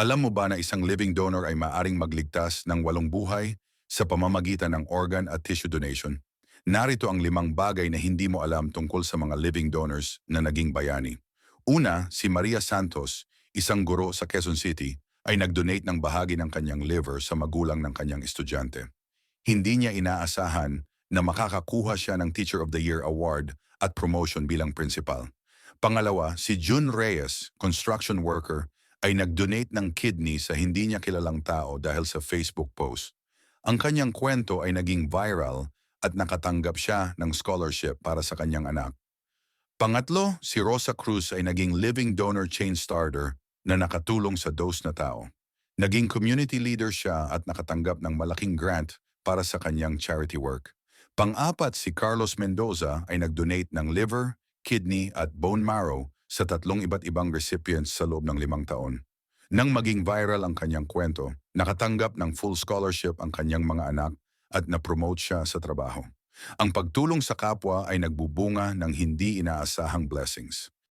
Alam mo ba na isang living donor ay maaring magligtas ng 8 buhay sa pamamagitan ng organ at tissue donation? Narito ang 5 bagay na hindi mo alam tungkol sa mga living donors na naging bayani. Una, si Maria Santos, isang guro sa Quezon City, ay nag-donate ng bahagi ng kanyang liver sa magulang ng kanyang estudyante. Hindi niya inaasahan na makakakuha siya ng Teacher of the Year Award at promotion bilang principal. Pangalawa, si June Reyes, construction worker, ay nag-donate ng kidney sa hindi niya kilalang tao dahil sa Facebook post. Ang kanyang kwento ay naging viral at nakatanggap siya ng scholarship para sa kanyang anak. Pangatlo, si Rosa Cruz ay naging living donor chain starter na nakatulong sa dose na tao. Naging community leader siya at nakatanggap ng malaking grant para sa kanyang charity work. Pang-apat, si Carlos Mendoza ay nag-donate ng liver, kidney at bone marrow sa 3 iba't ibang recipients sa loob ng 5 taon. Nang maging viral ang kanyang kwento, nakatanggap ng full scholarship ang kanyang mga anak at na-promote siya sa trabaho. Ang pagtulong sa kapwa ay nagbubunga ng hindi inaasahang blessings.